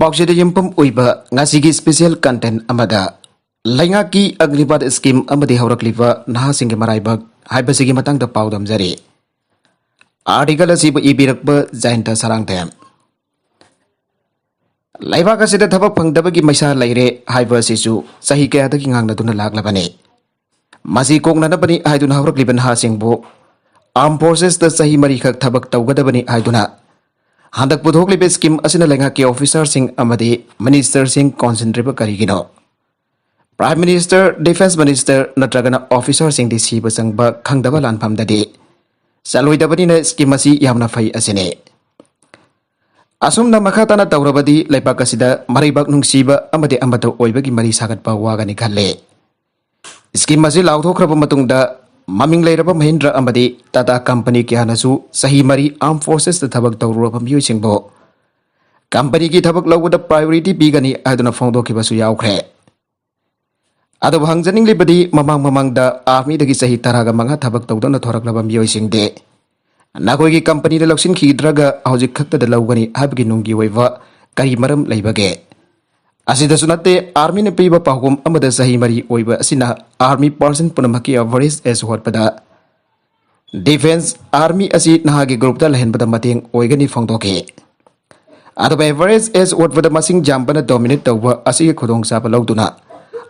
Pauxida Yimpum Uiba, Nasigi special content Amada. Langaki Agribat scheme Amadi Horakliva, Nahasingi Maraibag, Hypersigi Matang the Powdam Zari. Article Sibu Ibirakba, Zainta Sarangtam. Laiva Sita Tabapang Dabagi Masa Laire, Hyper Sisu, Sahika the King Angatuna Laglabane. Masi Kong Nanabani, I do not live in Hasingbo. Armed Forces the Sahimarika Tabak Taugadabani, I do not. Handak Pudhokli Beskim Asina Langaki officer Singh Amadi, Minister Singh Concentrate Karigino. Prime Minister, Defense Minister, Natragana officer Singh the Sibasangba, Kangdabalan Pamdadi. Salwi Dabadina Skimasi Yamna Fai Asine. Asumna Makatana Taurabadi, Lepakasida, Maribak Nungsiba, Amadi Amato Oibagi Mari Sagat Pawagani Kale. Skimasi Lauto Krapamatunda. Maming Lairaba Mahindra Amadi, Tata Company Kianasu, Sahimari Armed Forces the Tabak Taurapam using Bo. Company ki Tabak Law with the priority bigani, I don't know Fondo Kibasu Yaukre. Other Hangzaning Libadi, Mamang the Army the Gisahi Taraga Manga Tabak Taudana Toraklabam using day. Nagogi Company the Luxin Ki Draga, Hausikata the Lawani, Habiginungi Weva, Karimaram Labage. Asida sunate army ne piba pahum amada sahimari oiba asina army person punamaki avaris as hotpada defense army asi nahagi group da lahen pada mating oigani phongdoke ado avaris as hotpada masing jambana dominate tawba asi khudong sa palawduna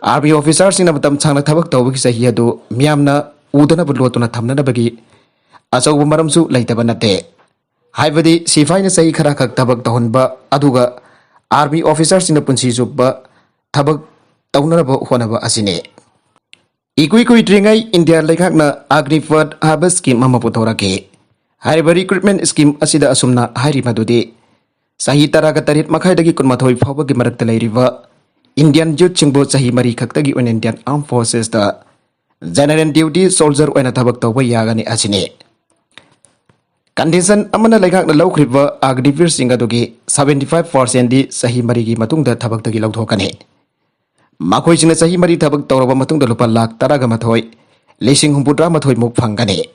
army officers sina matam changna thabak tawbagi sahi adu miamna udana bulotuna thamna bagi asaw maramsu laitaba nate haibadi sifai na sahi khara khak thabak tahonba aduga Army officers in the Punsi Zuba, Tabak Taunaba Honaba Asine. Equally Dringai India Lakagna Agriford Harvest Scheme Mamaputorake. High recruitment scheme Asida Asumna Hari Madude. Sahitara Gatarit Makaidagi Kunmatoi Pawagi Marakale River. Indian Youth Chimbo Sahimari Kaktagi on Indian Armed Forces the General Duty Soldier when a Tabak Tawa Yagani Asine. Condition Amana Lagak the low river Agriver Singadogi 75% di Sahimari Matung the Tabak the Gilotokane. Makois in the Sahimari Tabak Toraba Matung the Lupa Lak Taragamatoi, Lacing Humpudra Matoi Mukfangane.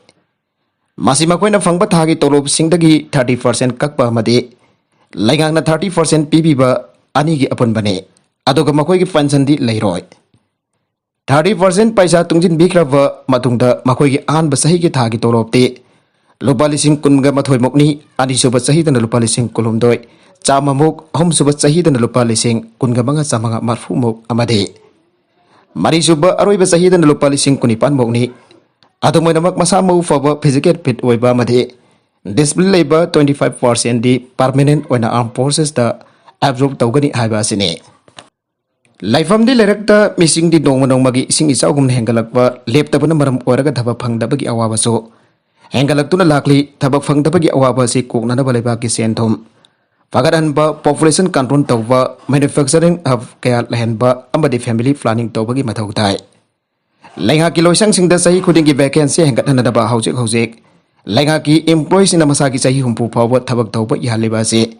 Masimaquena Fangbatagi Torob Singdagi 30% Kakpa Made, Lagana 30% Pibiba Anigi upon Bane, Adoga Makoi Fansandi Leroy. 30% Paisa Tungjin Bikrava Matunda Makoi An Basahiki Tagi Torob Lupalising Kunga Matoi Mokni, Adisuba Sahid and Lupalising Kulumdoi, Chamamok, Home Suba Sahid and Lupalising Kungamanga Samanga Marfumok Amade. Marisuba Aroiba Sahid and Lupalising Kunipan Mokni, Atomonamak Masamo for physical pit Webamade. Display labor 25% the permanent when armed forces the absorb Togani Habasine. Life from the director missing the Domanomagi sing is Augum Hengalakwa, left upon a maram oraga Tabapang Dabagi Awaso. Hengalakuna Lakli, Tabafang Tabagi Awabasi, Kugnanabalebaki Sentum. Fagadanba, population control Tova, manufacturing of Kayat Lahenba, Ambadi family planning Tobagi Matautai. Langaki Sang sing the Sahi couldn't give vacancy and got another Hausik. Langaki employees in a Masaki Sahi Humpu Power Tabak Toba Yalibasi.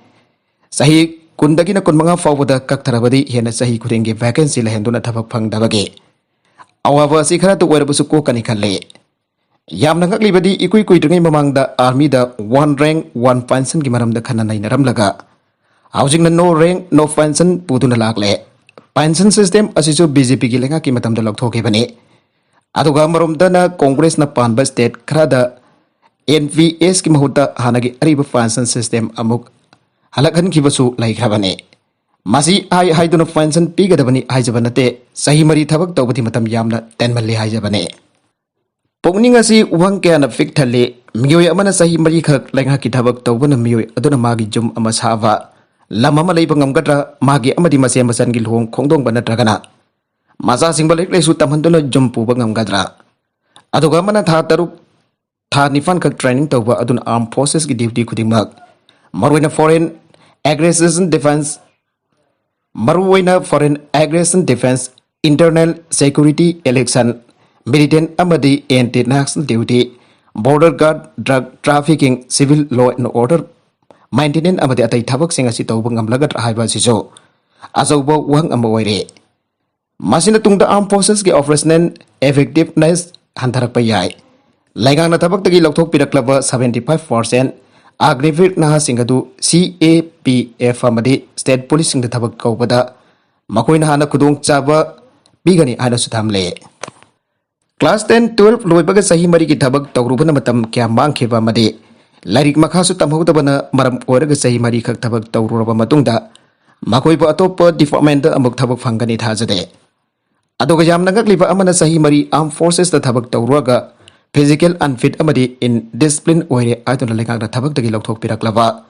Sahi Kundagina Kunmanga forward the Kaktarabadi, Hena Sahi couldn't give vacancy Lahenduna Tabapang Dabagi. However, Sikara to Werebusuko Kanikale. Yamnangakli badi ikui dringi mamang the army the one rank one pension gimaram the kananay naramlaga. Housing the no rank no pension putuna lakle. Pension system asiso BJP gilenga kimatam the loktoke bane. Aduga marum na Congress na panba state krada NVS kimahuta hanagi ariba pension system amuk halakan kibasu like habane. Masi hai duna pension piga dabani hai jabanate sahimari thabak tawbati matam yamna 10 mali hai jabane. Pogninga uang kaya na fictale, Mioy amana sahi marikak like hakitabak tawban mioy aduna magi jum amasava. Lama malay pangamgatra magi amadi masemasan gilhong kongdong banatragana. Masa singbalik lay sutamhanduna jum po bangamgadra. Aduga mana taruk nifan kag training tawba adun armed forces ki duty kudimag. Marwina foreign aggression defense, internal security election. Militant Amadi anti-national duty, border guard, drug trafficking, civil law and order, maintenance Amadi Atay Tabak Sing Asito Bangamlagat Haiba Siso, Azobo Wang Amoire. Masinatung the armed forces gi operation effectiveness Hantarapayai. Lagang na tabak tagi Loktok Piraklava 75%, Agniveer nahasing adu CAPF amadi State Policing the Tabak Kaubada Makoin Hana Kudung Chaba Bigani Ana Sutamle. Class 10 12 Loibaga Sahimari Tabak Taurubana Matam Kiamang Kiva Madi Larik Makasu Tamhotabana Maram Oraga Sahimari Kak Tabak Tauraba Matunda Makoi Atopa Deformanda Amok Tabak Fangani Hazade. Adogayam Nagakliva Amana Sahimari Armed Forces the Tabak Tauraga Physical unfit amadi in discipline oire aituna lekang da thabak dagi lokthok piraklava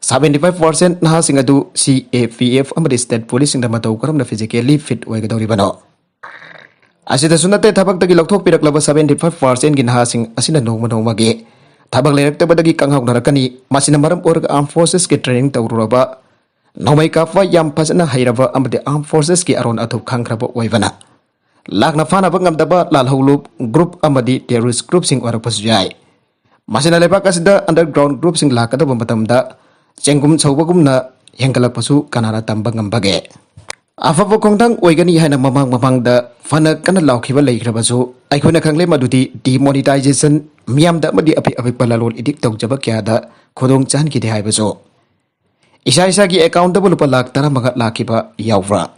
75% nahasing adu CAPF amadi State Policing da matau karamna physically fit oigadori bano asida sunate thabak dagi lokthok piraklava 75% gi nahasing asina nongma nongmage thabak lerakta badagi kanghok narakani masina maram orga Armed Forces ki training tawruraba nomai kafa yam phasana hairaba amadi Armed Forces ki aron athuk khangkraba oibana Lakna fana bangam daba lal hulup group amadi terrorist group sing warak pasujai. Masina lebak asida underground group sing lakada bamatamda cengkum chawbagum na hengkalak pasu kanara tambangam bage. Afapo kongtang oigani haina mamang da fana kana laukhiba leikhrabasu aikhoina khangle madudi demonetization miyamda amadi api palalol idik tawjaba kya da khodong chan ki de haibasu. Isa gi account da lupa lak tara maga lakhiba yawra.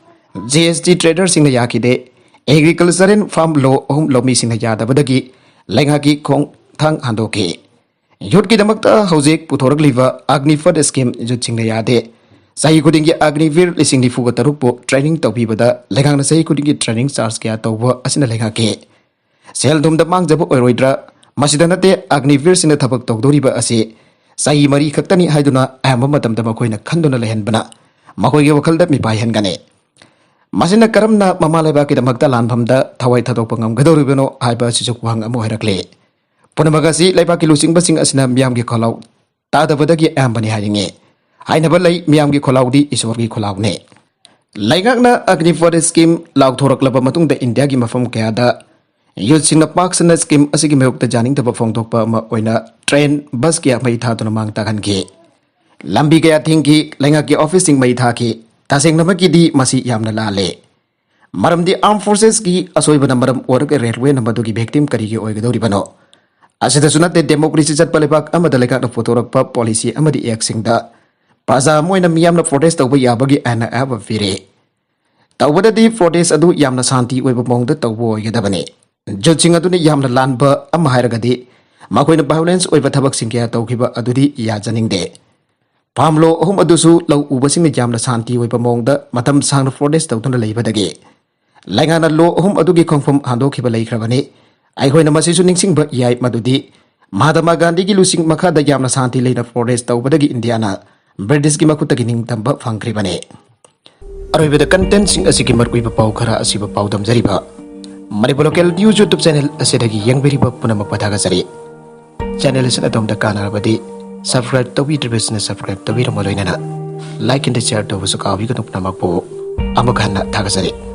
GST trader sing na yakide Agriculture and Farm Law Home Lomi Sing Yada Badagi, Langaki Kong Tang Handoke. Yutki the Makta Hosek Putorak Liver, Agni for the scheme Juching the Yade. Say couldn't get Agnivir listening the Fugatarupo training to people that Langana say couldn't get training stars get over as in a Langake. Seldom the Mang Jabu Oidra, Masidanate Agnivir in the Tabak Doriba Ase. Sai Marie Katani Haiduna, Amamadam the Makoina Kandona Lehenbana. Makoya called up me by Hengane. Masina karamna mamaleba ki damagda lanpamda thawai thadokpangam gadoribeno haiba sijukwang amo herakle punamagasi laiba ki lusing basing asina miyam gi kholau tadabada gi ambani haringe hainaba lai miyam gi kholau di iswar gi kholau ne laigakna agni for scheme law thoraklaba matung da India gi mafam kaya da youth singna paksana scheme asigi meyukta janing taba phongdokpa ma oina train bus ki mai thaduna mang takan ge lambi kaya thingi lainga ki office sing mai thaki Tasing namaki di masih yam nalale. Maram di Armed Forces ki asoi bana maram org railway namadu ki victim kari ki oigadori bano. Asida sunat de democracy chat palepak amada lekak na fotorak pa policy amadi aksing da. Paza moy na miyam na protest tawba yabagi ana aba vire. Tawbada di protest adu yam na santi oiba mong da tawbo oigadabane. Judging adu ni yam na lan ba am hairagadi. Makoy na violence oiba tabak singkaya tawkiba adu di yajaning de. Pamlo hum adusu law ubasing jamna santi wai pamongda matam sang forest tawtuna leibadage langana lo hum adugi confirm hando khiba leikrabani ai hoina masisu ningsing ba yai madudi Mahatma Gandhi gi lusing makha da jamna santi leina forest tawbadagi Indiana British gi makuta gi ning tamba phangkribane aroibada content sing asigi markui ba pau khara asiba pau dam jariba Manipur local news YouTube channel asidagi yangberiba punama pathaga sari channel is atom da kanarabadi Subscribe to be business subscribe to be like and share to was a copy of Namapo Amakana Tagasari.